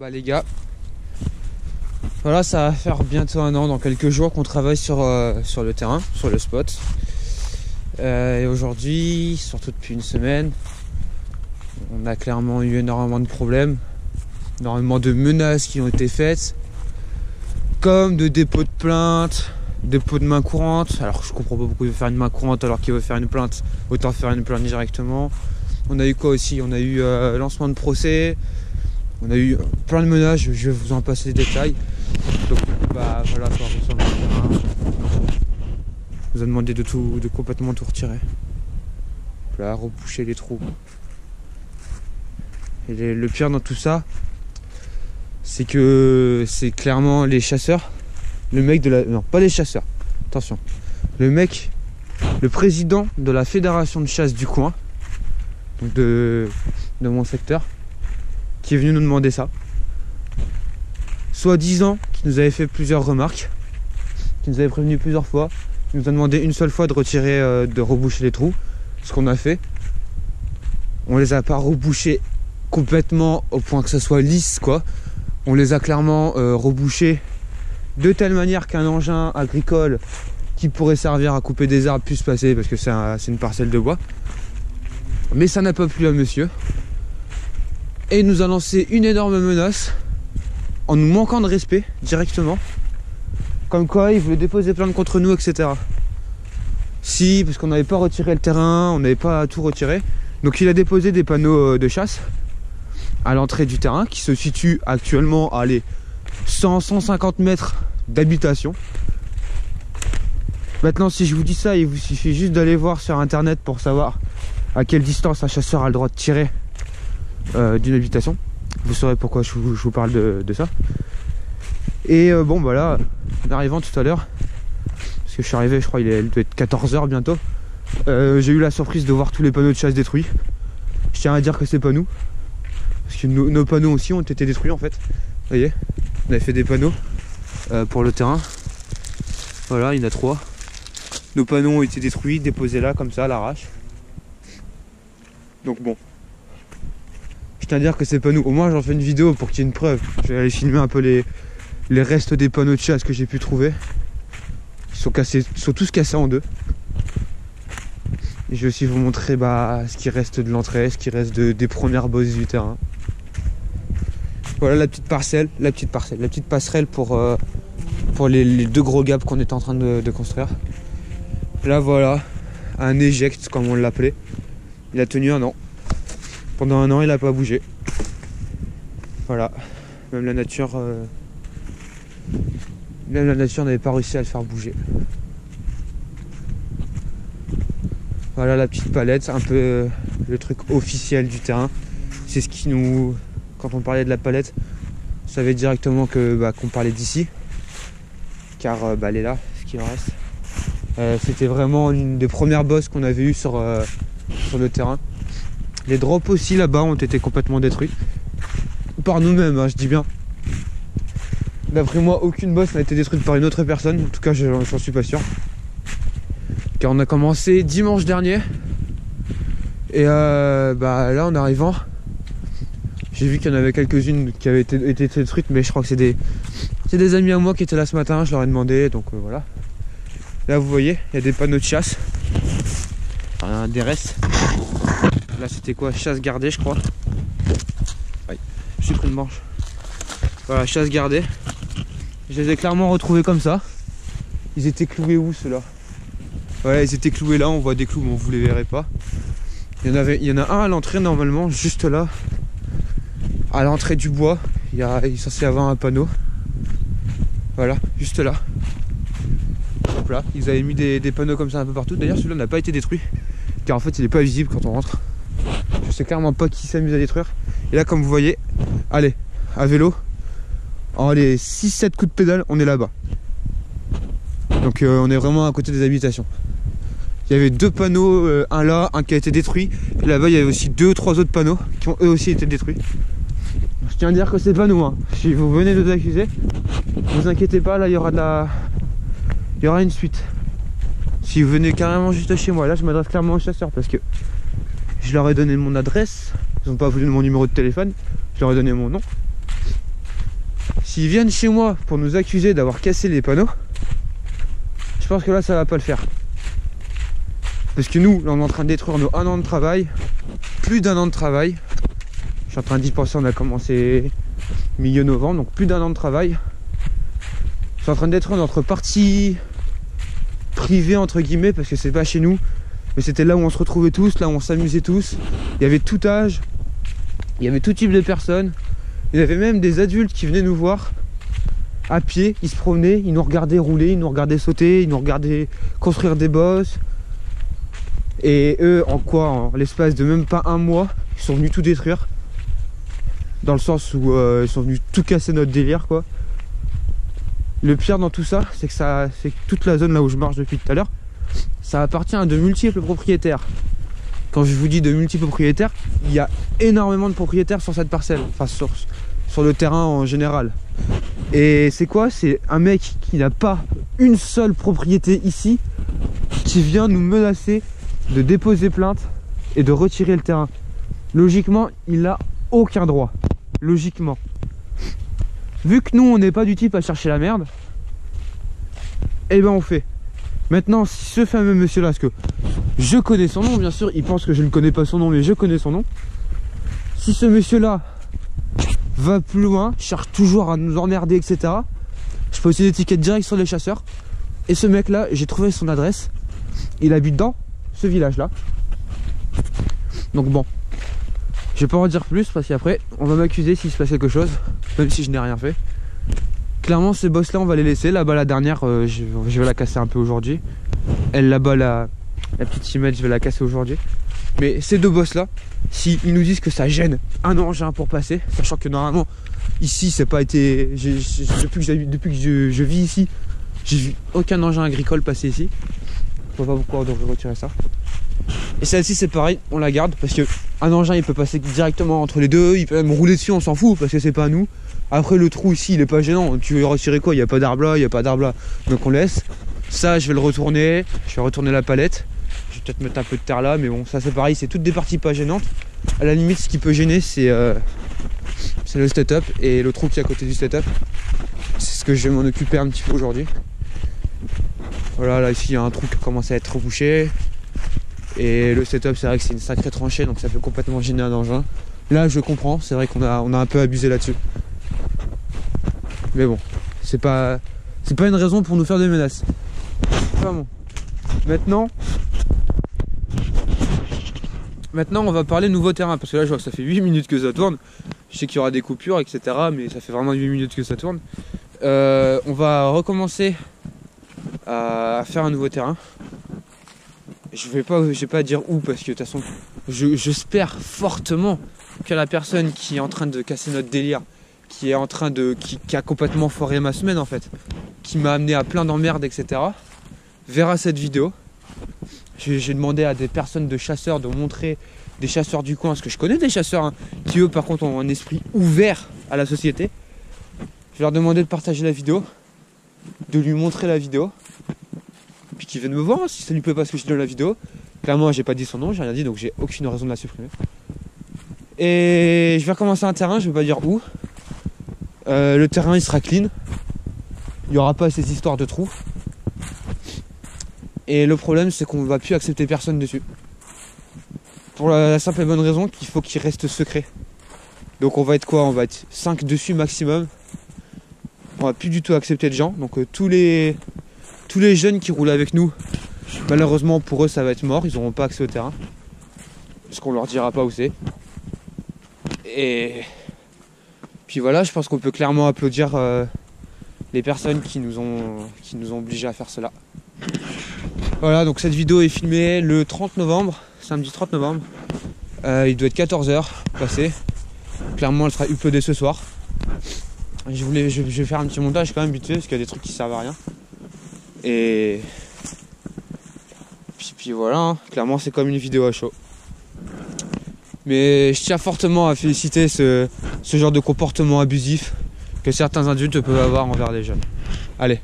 Bah les gars, voilà, ça va faire bientôt un an, dans quelques jours qu'on travaille sur le terrain, sur le spot. Et aujourd'hui, surtout depuis une semaine, on a clairement eu énormément de problèmes, énormément de menaces qui ont été faites, comme de dépôts de plaintes, dépôts de main courante. Alors je comprends pas pourquoi il veut faire une main courante alors qu'il veut faire une plainte, autant faire une plainte directement. On a eu quoi aussi? On a eu lancement de procès. On a eu plein de menaces, je vais vous en passer les détails. Donc bah voilà, quoi, on nous a demandé de complètement tout retirer. Là, reboucher les trous. Et le pire dans tout ça, c'est que c'est clairement les chasseurs. Le mec de la... Non, pas les chasseurs. Attention. Le président de la fédération de chasse du coin, donc de mon secteur, qui est venu nous demander ça, soi-disant qui nous avait fait plusieurs remarques, qui nous avait prévenu plusieurs fois. Il nous a demandé une seule fois de retirer, de reboucher les trous, ce qu'on a fait. On les a pas rebouchés complètement au point que ça soit lisse, quoi. On les a clairement rebouchés de telle manière qu'un engin agricole qui pourrait servir à couper des arbres puisse passer, parce que c'est une parcelle de bois. Mais ça n'a pas plu à monsieur. Et il nous a lancé une énorme menace en nous manquant de respect directement, comme quoi il voulait déposer plainte contre nous, etc. Si, parce qu'on n'avait pas retiré le terrain, on n'avait pas tout retiré, donc il a déposé des panneaux de chasse à l'entrée du terrain qui se situe actuellement à 100-150 mètres d'habitation. Maintenant, si je vous dis ça, il vous suffit juste d'aller voir sur internet pour savoir à quelle distance un chasseur a le droit de tirer d'une habitation. Vous saurez pourquoi je vous parle de ça. Et bon bah là, en arrivant tout à l'heure, parce que je suis arrivé, je crois il doit être 14 h bientôt, j'ai eu la surprise de voir tous les panneaux de chasse détruits. Je tiens à dire que c'est pas nous, parce que nos panneaux aussi ont été détruits en fait. Vous voyez, on avait fait des panneaux pour le terrain. Voilà, il y en a 3. Nos panneaux ont été détruits, déposés là comme ça à l'arrache. Donc bon, je tiens à dire que c'est pas nous. Au moins j'en fais une vidéo pour qu'il y ait une preuve. Je vais aller filmer un peu les restes des panneaux de chasse que j'ai pu trouver. Ils sont tous cassés en deux. Et je vais aussi vous montrer ce qui reste de l'entrée, ce qui reste des premières bosses du terrain. Voilà la petite passerelle pour les 2 gros gaps qu'on était en train de construire. Là voilà, un éjecte comme on l'appelait. Il a tenu 1 an. Pendant 1 an, il n'a pas bougé. Voilà. Même la nature n'avait pas réussi à le faire bouger. Voilà la petite palette, un peu le truc officiel du terrain. C'est ce qui nous... Quand on parlait de la palette, on savait directement qu'on parlait d'ici. Car elle est là, ce qu'il en reste. C'était vraiment une des premières bosses qu'on avait eues sur le terrain. Les drops aussi là-bas ont été complètement détruits. Par nous-mêmes, hein, je dis bien. D'après moi, aucune bosse n'a été détruite par une autre personne. En tout cas, j'en suis pas sûr. Car on a commencé dimanche dernier. Et là, en arrivant, j'ai vu qu'il y en avait quelques-unes qui avaient été détruites. Mais je crois que c'est des amis à moi qui étaient là ce matin. Je leur ai demandé, donc voilà. Là, vous voyez, il y a des panneaux de chasse. Enfin, des restes. Là c'était quoi? Chasse gardée je crois. Aïe, j'ai pris une manche. Voilà, chasse gardée. Je les ai clairement retrouvés comme ça. Ils étaient cloués où ceux-là? Ouais, ils étaient cloués là, on voit des clous mais vous les verrez pas. Il y en a un à l'entrée normalement, juste là. À l'entrée du bois, il est censé y avoir un panneau. Voilà, juste là. Hop là, ils avaient mis des panneaux comme ça un peu partout. D'ailleurs celui-là n'a pas été détruit. Car en fait il n'est pas visible quand on rentre. Je sais clairement pas qui s'amuse à détruire. Et là comme vous voyez, allez, à vélo, en les 6-7 coups de pédale, on est là-bas. Donc on est vraiment à côté des habitations. Il y avait 2 panneaux, un là, un qui a été détruit. Et là-bas il y avait aussi 2 ou 3 autres panneaux qui ont eux aussi été détruits. Je tiens à dire que c'est pas nous, hein. Si vous venez de nous accuser, ne vous inquiétez pas, là il y aura une suite. Si vous venez carrément juste chez moi, là je m'adresse clairement aux chasseurs parce que je leur ai donné mon adresse. Ils n'ont pas voulu mon numéro de téléphone, je leur ai donné mon nom. s'ils viennent chez moi pour nous accuser d'avoir cassé les panneaux, je pense que là ça va pas le faire. Parce que nous, là on est en train de détruire nos 1 an de travail, plus d'1 an de travail. Je suis en train d'y penser, on a commencé milieu novembre, donc plus d'1 an de travail. Je suis en train de détruire notre partie privée entre guillemets, parce que c'est pas chez nous, mais c'était là où on se retrouvait tous, là où on s'amusait tous. Il y avait tout âge, il y avait tout type de personnes. Il y avait même des adultes qui venaient nous voir à pied, ils se promenaient, ils nous regardaient rouler, ils nous regardaient sauter, ils nous regardaient construire des bosses. Et eux, en l'espace de même pas un mois, ils sont venus tout détruire. Dans le sens où ils sont venus tout casser notre délire, quoi. Le pire dans tout ça, c'est que toute la zone là où je marche depuis tout à l'heure, ça appartient à de multiples propriétaires. Quand je vous dis de multiples propriétaires, il y a énormément de propriétaires sur cette parcelle, enfin sur le terrain en général. Et c'est quoi? C'est un mec qui n'a pas une seule propriété ici, qui vient nous menacer de déposer plainte et de retirer le terrain. Logiquement, il n'a aucun droit. Logiquement. Vu que nous, on n'est pas du type à chercher la merde, eh ben on fait. Maintenant, si ce fameux monsieur-là, parce que je connais son nom, bien sûr, il pense que je ne connais pas son nom, mais je connais son nom. Si ce monsieur-là va plus loin, cherche toujours à nous emmerder, etc., je peux aussi l'étiquette direct sur les chasseurs. Et ce mec-là, j'ai trouvé son adresse. Il habite dans ce village-là. Donc bon, je vais pas en dire plus parce qu'après, on va m'accuser s'il se passe quelque chose, même si je n'ai rien fait. Clairement, ces boss-là, on va les laisser. Là-bas, la dernière, je vais la casser un peu aujourd'hui. Elle, là-bas, la petite image, je vais la casser aujourd'hui. Mais ces deux boss-là, s'ils nous disent que ça gêne un engin pour passer, sachant que normalement, ici, c'est pas été... Depuis que je vis ici, j'ai vu aucun engin agricole passer ici. Je vois pas pourquoi on devrait retirer ça. Et celle-ci, c'est pareil, on la garde parce que un engin, il peut passer directement entre les deux. Il peut même rouler dessus, on s'en fout parce que c'est pas à nous. Après, le trou ici, il est pas gênant. Tu veux retirer quoi? Il n'y a pas d'arbre là, il n'y a pas d'arbre là. Donc on laisse. Ça, je vais le retourner. Je vais retourner la palette. Je vais peut-être mettre un peu de terre là, mais bon, ça c'est pareil, c'est toutes des parties pas gênantes. À la limite, ce qui peut gêner, c'est le setup et le trou qui est à côté du setup. C'est ce que je vais m'en occuper un petit peu aujourd'hui. Voilà, là ici il y a un trou qui commence à être rebouché. Et le setup, c'est vrai que c'est une sacrée tranchée, donc ça peut complètement gêner un engin. Là, je comprends, c'est vrai qu'on a un peu abusé là-dessus. Mais bon, c'est pas une raison pour nous faire des menaces. Enfin bon. Maintenant, on va parler nouveau terrain, parce que là, je vois que ça fait 8 minutes que ça tourne. Je sais qu'il y aura des coupures, etc. Mais ça fait vraiment 8 minutes que ça tourne. On va recommencer à faire un nouveau terrain. Je vais pas dire où, parce que de toute façon, j'espère fortement que la personne qui est en train de casser notre délire, qui a complètement foiré ma semaine en fait, qui m'a amené à plein d'emmerdes, etc., verra cette vidéo. J'ai demandé à des personnes de chasseurs de montrer des chasseurs du coin, parce que je connais des chasseurs hein, qui eux par contre ont un esprit ouvert à la société. Je vais leur demander de partager la vidéo, de lui montrer la vidéo, puis qu'ils viennent me voir hein, si ça lui plaît pas ce que je dis dans la vidéo. Clairement j'ai pas dit son nom, j'ai rien dit, donc j'ai aucune raison de la supprimer. Et je vais recommencer un terrain, je vais pas dire où. Le terrain il sera clean, il n'y aura pas ces histoires de trous. Et le problème c'est qu'on ne va plus accepter personne dessus. Pour la simple et bonne raison qu'il faut qu'il reste secret. Donc on va être quoi? On va être 5 dessus maximum. On va plus du tout accepter de gens. Donc tous les jeunes qui roulent avec nous, malheureusement pour eux ça va être mort, ils n'auront pas accès au terrain. Parce qu'on leur dira pas où c'est. Et puis voilà, je pense qu'on peut clairement applaudir les personnes qui nous ont obligés à faire cela. Voilà, donc cette vidéo est filmée le 30 novembre, samedi 30 novembre. Il doit être 14h passé. Clairement, elle sera uploadée ce soir. Je vais faire un petit montage quand même vite fait parce qu'il y a des trucs qui servent à rien. Et puis voilà, hein. Clairement c'est comme une vidéo à chaud. Mais je tiens fortement à féliciter ce genre de comportement abusif que certains adultes peuvent avoir envers les jeunes. Allez.